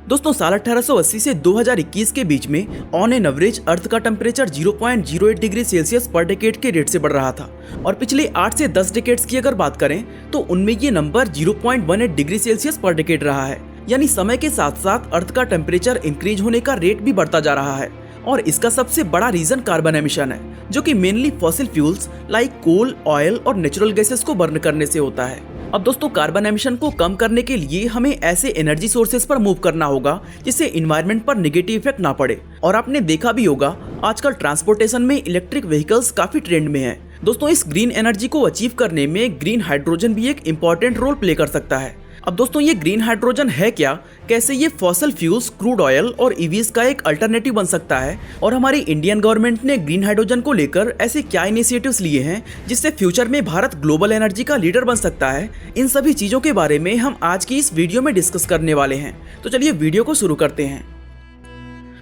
दोस्तों साल 1880 से 2021 के बीच में ऑन एन एवरेज अर्थ का टेम्परेचर 0.08 डिग्री सेल्सियस पर डेकेड के रेट से बढ़ रहा था और पिछले 8 से 10 डेकेड्स की अगर बात करें तो उनमें ये नंबर 0.18 डिग्री सेल्सियस पर डेकेड रहा है। यानी समय के साथ साथ अर्थ का टेम्परेचर इंक्रीज होने का रेट भी बढ़ता जा रहा है और इसका सबसे बड़ा रीजन कार्बन एमिशन है, जो कि मेनली फॉसिल फ्यूल्स लाइक कोल, ऑयल और नेचुरल गैसेस को बर्न करने से होता है। अब दोस्तों कार्बन एमिशन को कम करने के लिए हमें ऐसे एनर्जी सोर्सेस पर मूव करना होगा जिससे इन्वायरमेंट पर नेगेटिव इफेक्ट ना पड़े। और आपने देखा भी होगा आजकल ट्रांसपोर्टेशन में इलेक्ट्रिक व्हीकल्स काफी ट्रेंड में है। दोस्तों इस ग्रीन एनर्जी को अचीव करने में ग्रीन हाइड्रोजन भी एक इम्पोर्टेंट रोल प्ले कर सकता है। अब दोस्तों ये ग्रीन हाइड्रोजन है क्या, कैसे ये फॉसिल फ्यूल्स, क्रूड ऑयल और ईवीज का एक अल्टरनेटिव बन सकता है और हमारी इंडियन गवर्नमेंट ने ग्रीन हाइड्रोजन को लेकर ऐसे क्या इनिशिएटिव्स लिए हैं जिससे फ्यूचर में भारत ग्लोबल एनर्जी का लीडर बन सकता है, इन सभी चीजों के बारे में हम आज की इस वीडियो में डिस्कस करने वाले हैं। तो चलिए वीडियो को शुरू करते हैं।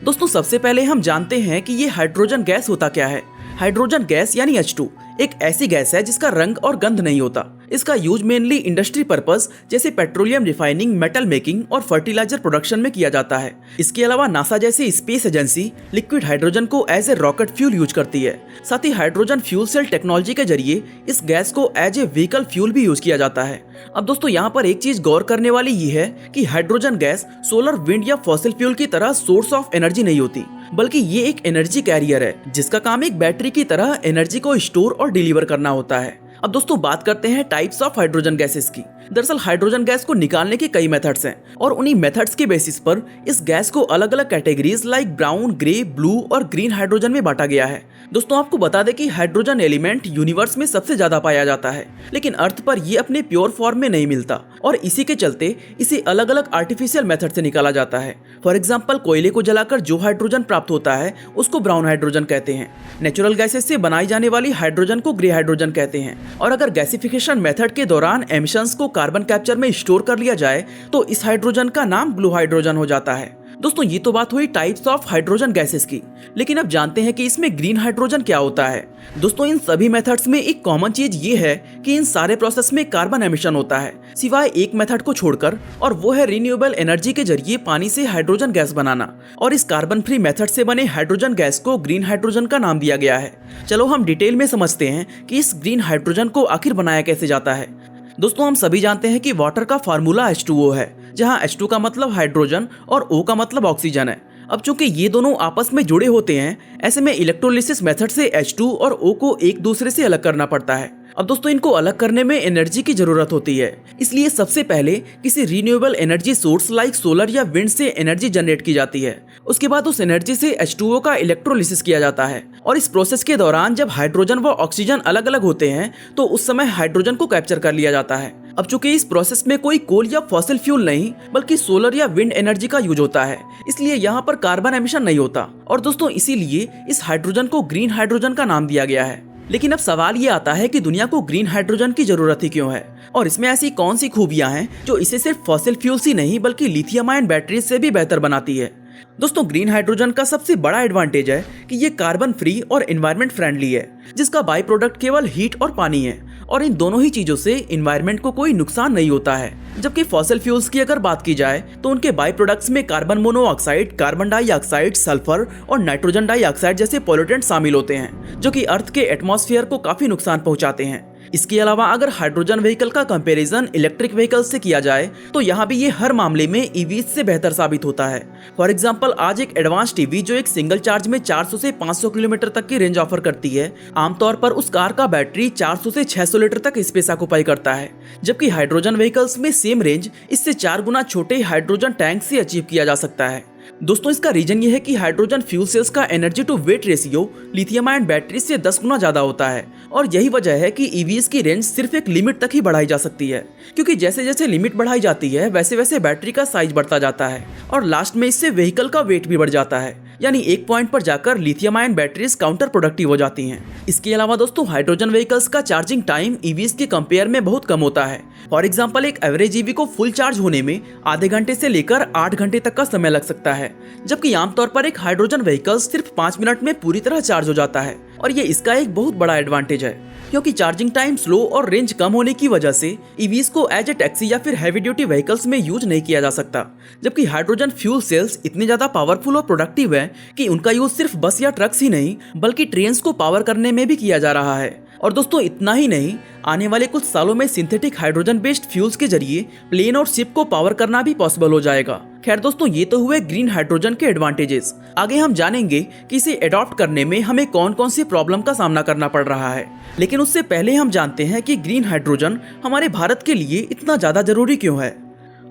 दोस्तों सबसे पहले हम जानते हैं कि ये हाइड्रोजन गैस होता क्या है। हाइड्रोजन गैस यानी H2 एक ऐसी गैस है जिसका रंग और गंध नहीं होता। इसका यूज मेनली इंडस्ट्री पर्पस जैसे पेट्रोलियम रिफाइनिंग, मेटल मेकिंग और फर्टिलाइजर प्रोडक्शन में किया जाता है। इसके अलावा नासा जैसी स्पेस एजेंसी लिक्विड हाइड्रोजन को as a rocket fuel use करती है। साथ ही हाइड्रोजन फ्यूल सेल टेक्नोलॉजी के जरिए इस गैस को एज ए व्हीकल फ्यूल भी यूज किया जाता है। अब दोस्तों यहाँ पर एक चीज गौर करने वाली ये है कि हाइड्रोजन गैस सोलर, विंड या फॉसिल फ्यूल की तरह सोर्स ऑफ एनर्जी नहीं होती, बल्कि ये एक एनर्जी कैरियर है जिसका काम एक बैटरी की तरह एनर्जी को स्टोर और डिलीवर करना होता है। अब दोस्तों बात करते हैं टाइप्स ऑफ हाइड्रोजन गैसेस की। दरअसल हाइड्रोजन गैस को निकालने के कई मेथड्स हैं और उन्हीं मेथड्स के बेसिस पर इस गैस को अलग अलग categories like brown, grey, blue और ग्रीन हाइड्रोजन में बांटा गया है। दोस्तों आपको बता दें कि हाइड्रोजन एलिमेंट यूनिवर्स में सबसे ज्यादा पाया जाता है, लेकिन अर्थ पर ये अपने प्योर फॉर्म में नहीं मिलता और इसी के चलते इसे अलग अलग आर्टिफिशियल मेथड से निकाला जाता है। फॉर एग्जाम्पल कोयले को जलाकर जो हाइड्रोजन प्राप्त होता है उसको ब्राउन हाइड्रोजन कहते हैं। नेचुरल गैसेस से बनाई जाने वाली हाइड्रोजन को ग्रे हाइड्रोजन कहते हैं। और अगर गैसिफिकेशन मेथड के दौरान एमिशंस को कार्बन कैप्चर में स्टोर कर लिया जाए तो इस हाइड्रोजन का नाम ब्लू हाइड्रोजन हो जाता है। दोस्तों ये तो बात हुई टाइप्स ऑफ हाइड्रोजन गैसेस की, लेकिन अब जानते हैं कि इसमें ग्रीन हाइड्रोजन क्या होता है। दोस्तों इन सभी मेथड्स में एक कॉमन चीज ये है कि इन सारे प्रोसेस में कार्बन एमिशन होता है, सिवाय एक मेथड को छोड़कर, और वो है रिन्यूएबल एनर्जी के जरिए पानी से हाइड्रोजन गैस बनाना। और इस कार्बन फ्री मेथड से बने हाइड्रोजन गैस को ग्रीन हाइड्रोजन का नाम दिया गया है। चलो हम डिटेल में समझते हैं कि इस ग्रीन हाइड्रोजन को आखिर बनाया कैसे जाता है। दोस्तों हम सभी जानते हैं कि वाटर का फार्मूला H2O है, जहां H2 का मतलब हाइड्रोजन और O का मतलब ऑक्सीजन है। अब चूंकि ये दोनों आपस में जुड़े होते हैं, ऐसे में इलेक्ट्रोलिसिस मेथड से H2 और O को एक दूसरे से अलग करना पड़ता है। अब दोस्तों इनको अलग करने में एनर्जी की जरूरत होती है, इसलिए सबसे पहले किसी renewable energy source like solar या विंड से एनर्जी जनरेट की जाती है। उसके बाद उस एनर्जी से H2O का इलेक्ट्रोलिसिस किया जाता है और इस प्रोसेस के दौरान जब हाइड्रोजन व ऑक्सीजन अलग अलग होते हैं तो उस समय हाइड्रोजन को कैप्चर कर लिया जाता है। अब चूंकि इस प्रोसेस में कोई कोल या फॉसिल फ्यूल नहीं बल्कि सोलर या विंड एनर्जी का यूज होता है, इसलिए यहाँ पर कार्बन एमिशन नहीं होता और दोस्तों इसीलिए इस हाइड्रोजन को ग्रीन हाइड्रोजन का नाम दिया गया है। लेकिन अब सवाल ये आता है कि दुनिया को ग्रीन हाइड्रोजन की जरूरत ही क्यों है और इसमें ऐसी कौन सी खूबियां हैं जो इसे सिर्फ फॉसिल फ्यूल्स ही नहीं बल्कि लिथियम आयन बैटरीज से भी बेहतर बनाती है। दोस्तों ग्रीन हाइड्रोजन का सबसे बड़ा एडवांटेज है कि ये कार्बन फ्री और एनवायरनमेंट फ्रेंडली है, जिसका बाई प्रोडक्ट केवल हीट और पानी है और इन दोनों ही चीजों से एनवायरनमेंट को कोई नुकसान नहीं होता है। जबकि फॉसिल फ्यूल्स की अगर बात की जाए तो उनके बाई प्रोडक्ट्स में carbon monoxide, carbon dioxide, sulphur और नाइट्रोजन डाइऑक्साइड जैसे पॉल्यूटेंट शामिल होते हैं, जो कि अर्थ के एटमॉस्फेयर को काफी नुकसान पहुंचाते हैं। इसके अलावा अगर हाइड्रोजन व्हीकल का कंपैरिजन इलेक्ट्रिक व्हीकल से किया जाए तो यहाँ भी ये हर मामले में ईवीज से बेहतर साबित होता है। फॉर एग्जांपल आज एक एडवांस टीवी जो एक सिंगल चार्ज में 400 से 500 किलोमीटर तक की रेंज ऑफर करती है, आमतौर पर उस कार का बैटरी 400 से 600 लीटर तक स्पेस ऑक्युपाई करता है, जबकि हाइड्रोजन व्हीकल्स में सेम रेंज इससे 4 गुना छोटे हाइड्रोजन टैंक से अचीव किया जा सकता है। दोस्तों इसका रीजन ये है कि हाइड्रोजन फ्यूल सेल्स का energy to weight ratio lithium ion battery से 10 गुना ज्यादा होता है और यही वजह है कि ईवीज की रेंज सिर्फ एक लिमिट तक ही बढ़ाई जा सकती है, क्योंकि जैसे जैसे लिमिट बढ़ाई जाती है वैसे वैसे बैटरी का साइज बढ़ता जाता है और लास्ट में इससे व्हीकल का वेट भी बढ़ जाता है। यानी एक पॉइंट पर जाकर lithium ion batteries counter productive हो जाती हैं। इसके अलावा दोस्तों हाइड्रोजन व्हीकल्स का चार्जिंग टाइम ईवीज के कंपेयर में बहुत कम होता है। फॉर एग्जांपल एक एवरेज ईवी को फुल चार्ज होने में आधे घंटे से लेकर 8 घंटे तक का समय लग सकता है, जबकि आमतौर पर एक हाइड्रोजन व्हीकल सिर्फ 5 मिनट में पूरी तरह चार्ज हो जाता है और ये इसका एक बहुत बड़ा एडवांटेज है, क्योंकि चार्जिंग टाइम स्लो और रेंज कम होने की वजह से ईवीज को एज ए टैक्सी या फिर हैवी ड्यूटी व्हीकल्स में यूज नहीं किया जा सकता। जबकि हाइड्रोजन फ्यूल सेल्स इतनी ज्यादा पावरफुल और प्रोडक्टिव है कि उनका यूज सिर्फ बस या ट्रक्स ही नहीं बल्कि ट्रेन्स को पावर करने में भी किया जा रहा है। और दोस्तों इतना ही नहीं, आने वाले कुछ सालों में सिंथेटिक हाइड्रोजन बेस्ड फ्यूल्स के जरिए प्लेन और शिप को पावर करना भी पॉसिबल हो जाएगा। खैर दोस्तों, ये तो हुए ग्रीन हाइड्रोजन के एडवांटेजेस। आगे हम जानेंगे कि इसे अडॉप्ट करने में हमें कौन कौन सी प्रॉब्लम का सामना करना पड़ रहा है। लेकिन उससे पहले हम जानते हैं कि ग्रीन हाइड्रोजन हमारे भारत के लिए इतना ज्यादा जरूरी क्यों है।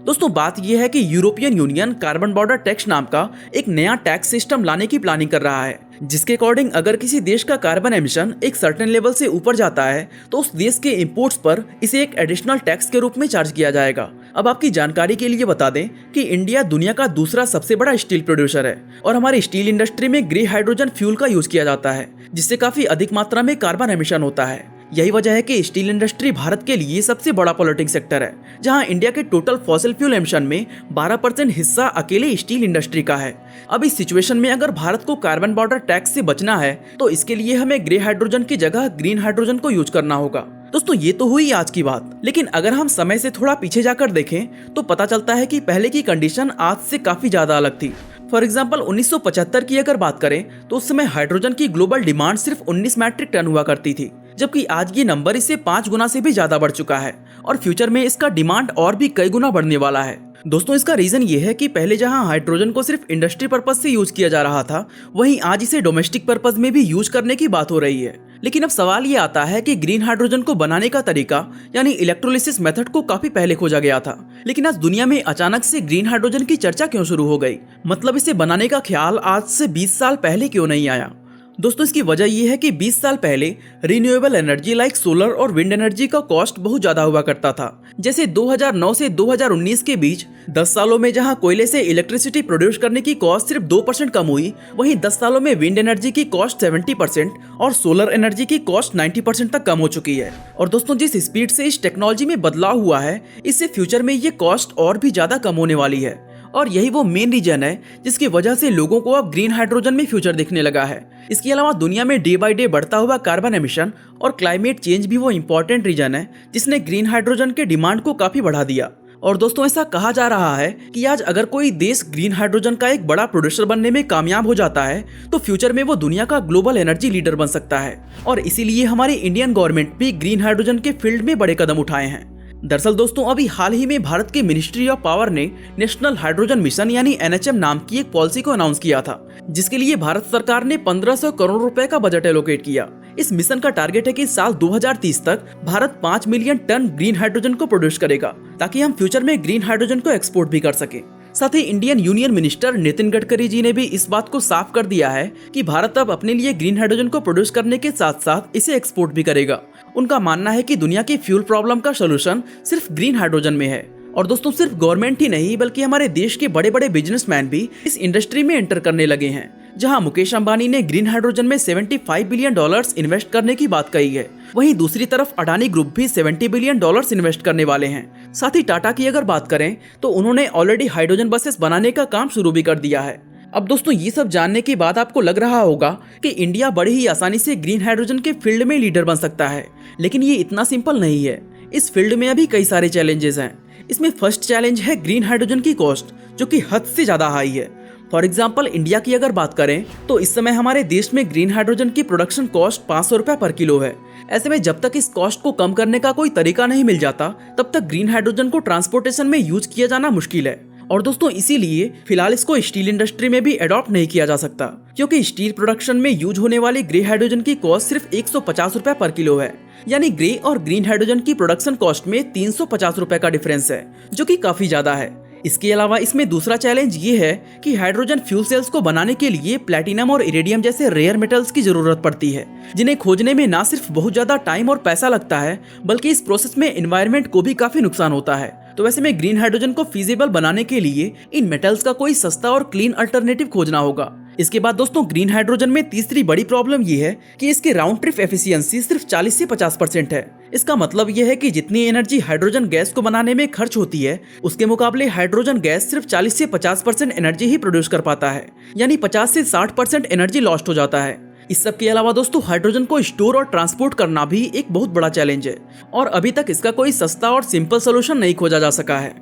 दोस्तों बात यह है कि European union carbon border tax नाम का एक नया टैक्स सिस्टम लाने की प्लानिंग कर रहा है, जिसके अकॉर्डिंग अगर किसी देश का कार्बन एमिशन एक सर्टेन लेवल से ऊपर जाता है तो उस देश के इंपोर्ट्स पर इसे एक एडिशनल टैक्स के रूप में चार्ज किया जाएगा। अब आपकी जानकारी के लिए बता दें कि इंडिया दुनिया का दूसरा सबसे बड़ा स्टील प्रोड्यूसर है और हमारी स्टील इंडस्ट्री में ग्रे हाइड्रोजन फ्यूल का यूज किया जाता है, जिससे काफी अधिक मात्रा में कार्बन एमिशन होता है। यही वजह है कि स्टील इंडस्ट्री भारत के लिए सबसे बड़ा पॉल्यूटिंग सेक्टर है, जहां इंडिया के टोटल फॉसिल फ्यूल एमिशन में 12% हिस्सा अकेले स्टील इंडस्ट्री का है। अब इस सिचुएशन में अगर भारत को कार्बन बॉर्डर टैक्स से बचना है तो इसके लिए हमें ग्रे हाइड्रोजन की जगह ग्रीन हाइड्रोजन को यूज करना होगा। दोस्तों ये तो हुई आज की बात, लेकिन अगर हम समय से थोड़ा पीछे जाकर देखें तो पता चलता है कि पहले की कंडीशन आज से काफी ज्यादा अलग थी। फॉर एग्जाम्पल 1975 की अगर बात करें तो उस समय हाइड्रोजन की ग्लोबल डिमांड सिर्फ 19 मैट्रिक टन हुआ करती थी, जबकि आज ये नंबर इससे 5 गुना से भी ज्यादा बढ़ चुका है और फ्यूचर में इसका डिमांड और भी कई गुना बढ़ने वाला है। दोस्तों इसका रीजन ये है कि पहले जहां हाइड्रोजन को सिर्फ इंडस्ट्री पर्पज से यूज किया जा रहा था, वहीं आज इसे डोमेस्टिक पर्पज में भी यूज करने की बात हो रही है। लेकिन अब सवाल ये आता है कि ग्रीन हाइड्रोजन को बनाने का तरीका यानी इलेक्ट्रोलिसिस मेथड को काफी पहले खोजा गया था, लेकिन आज दुनिया में अचानक से ग्रीन हाइड्रोजन की चर्चा क्यों शुरू हो गई? मतलब इसे बनाने का ख्याल आज से 20 साल पहले क्यों नहीं आया? दोस्तों इसकी वजह यह है कि 20 साल पहले रिन्यूएबल एनर्जी लाइक सोलर और विंड एनर्जी का कॉस्ट बहुत ज्यादा हुआ करता था। जैसे 2009 से 2019 के बीच 10 सालों में जहां कोयले से इलेक्ट्रिसिटी प्रोड्यूस करने की कॉस्ट सिर्फ 2% कम हुई, वहीं 10 सालों में विंड एनर्जी की कॉस्ट 70% और सोलर एनर्जी की कॉस्ट 90% तक कम हो चुकी है। और दोस्तों जिस स्पीड से इस टेक्नोलॉजी में बदलाव हुआ है, इससे फ्यूचर में ये कॉस्ट और भी ज्यादा कम होने वाली है। और यही वो मेन रीजन है जिसकी वजह से लोगों को अब ग्रीन हाइड्रोजन में फ्यूचर दिखने लगा है। इसके अलावा दुनिया में डे बाय डे बढ़ता हुआ कार्बन एमिशन और क्लाइमेट चेंज भी वो इम्पोर्टेंट रीजन है जिसने ग्रीन हाइड्रोजन के डिमांड को काफी बढ़ा दिया। और दोस्तों ऐसा कहा जा रहा है कि आज अगर कोई देश ग्रीन हाइड्रोजन का एक बड़ा प्रोड्यूसर बनने में कामयाब हो जाता है तो फ्यूचर में वो दुनिया का ग्लोबल एनर्जी लीडर बन सकता है। और इसीलिए हमारी इंडियन गवर्नमेंट भी ग्रीन हाइड्रोजन के फील्ड में बड़े कदम उठाए हैं। दरअसल दोस्तों अभी हाल ही में भारत के मिनिस्ट्री ऑफ पावर ने नेशनल हाइड्रोजन मिशन यानी NHM नाम की एक पॉलिसी को अनाउंस किया था, जिसके लिए भारत सरकार ने 1500 करोड़ रुपए का बजट एलोकेट किया। इस मिशन का टारगेट है कि साल 2030 तक Bharat 5 million tonne green hydrogen को प्रोड्यूस करेगा, ताकि हम फ्यूचर में ग्रीन हाइड्रोजन को एक्सपोर्ट भी कर सके। साथ ही Indian union minister Nitin Gadkari ji ने भी इस बात को साफ कर दिया है कि भारत अब अपने लिए ग्रीन हाइड्रोजन को प्रोड्यूस करने के साथ साथ इसे एक्सपोर्ट भी करेगा। उनका मानना है कि दुनिया की फ्यूल प्रॉब्लम का सोल्यूशन सिर्फ ग्रीन हाइड्रोजन में है। और दोस्तों सिर्फ गवर्नमेंट ही नहीं बल्कि हमारे देश के बड़े बड़े बिजनेसमैन भी इस इंडस्ट्री में एंटर करने लगे हैं। जहां मुकेश अंबानी ने ग्रीन हाइड्रोजन में $75 बिलियन इन्वेस्ट करने की बात कही है, वहीं दूसरी तरफ अडानी ग्रुप भी $70 बिलियन इन्वेस्ट करने वाले हैं। साथ ही टाटा की अगर बात करें तो उन्होंने ऑलरेडी हाइड्रोजन बसेस बनाने का काम शुरू भी कर दिया है। अब दोस्तों ये सब जानने के बाद आपको लग रहा होगा कि इंडिया बड़ी ही आसानी से ग्रीन हाइड्रोजन के फील्ड में लीडर बन सकता है, लेकिन ये इतना सिंपल नहीं है। इस फील्ड में अभी कई सारे चैलेंजेस हैं। इसमें फर्स्ट चैलेंज है ग्रीन हाइड्रोजन की कॉस्ट, जो कि हद से ज्यादा हाई है। फॉर एग्जाम्पल इंडिया की अगर बात करें तो इस समय हमारे देश में ग्रीन हाइड्रोजन की प्रोडक्शन कॉस्ट 500 रुपए पर किलो है। ऐसे में जब तक इस कॉस्ट को कम करने का कोई तरीका नहीं मिल जाता, तब तक ग्रीन हाइड्रोजन को ट्रांसपोर्टेशन में यूज किया जाना मुश्किल है। और दोस्तों इसीलिए फिलहाल इसको स्टील इंडस्ट्री में भी अडॉप्ट नहीं किया जा सकता, क्योंकि स्टील प्रोडक्शन में यूज होने वाली ग्रे हाइड्रोजन की कॉस्ट सिर्फ 150 रुपए पर किलो है। यानी ग्रे और ग्रीन हाइड्रोजन की प्रोडक्शन कॉस्ट में 350 रुपए का डिफरेंस है, जो कि काफी ज्यादा है। इसके अलावा इसमें दूसरा चैलेंज ये है कि हाइड्रोजन फ्यूल सेल्स को बनाने के लिए प्लैटिनम और इरेडियम जैसे रेयर मेटल्स की जरूरत पड़ती है, जिन्हें खोजने में ना सिर्फ बहुत ज्यादा टाइम और पैसा लगता है, बल्कि इस प्रोसेस में एनवायरनमेंट को भी काफी नुकसान होता है। तो वैसे में ग्रीन हाइड्रोजन को फीजिबल बनाने के लिए इन मेटल्स का कोई सस्ता और क्लीन अल्टरनेटिव खोजना होगा। इसके बाद दोस्तों ग्रीन हाइड्रोजन में तीसरी बड़ी प्रॉब्लम ये है कि इसके राउंड ट्रिप एफिशिएंसी सिर्फ 40 से 50% है। इसका मतलब यह है कि जितनी एनर्जी हाइड्रोजन गैस को बनाने में खर्च होती है, उसके मुकाबले हाइड्रोजन गैस सिर्फ 40 से 50% एनर्जी ही प्रोड्यूस कर पाता है। यानी 50 से 60% एनर्जी लॉस्ट हो जाता है। इस सब के अलावा दोस्तों हाइड्रोजन को स्टोर और ट्रांसपोर्ट करना भी एक बहुत बड़ा चैलेंज है और अभी तक इसका कोई सस्ता और सिंपल सोल्यूशन नहीं खोजा जा सका है।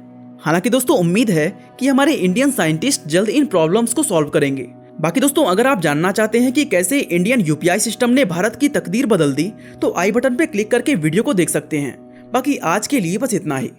हालांकि दोस्तों उम्मीद है कि हमारे इंडियन साइंटिस्ट जल्द इन प्रॉब्लम्स को सॉल्व करेंगे। बाकी दोस्तों अगर आप जानना चाहते हैं कि कैसे इंडियन यूपीआई सिस्टम ने भारत की तकदीर बदल दी तो आई बटन पे क्लिक करके वीडियो को देख सकते हैं। बाकी आज के लिए बस इतना ही।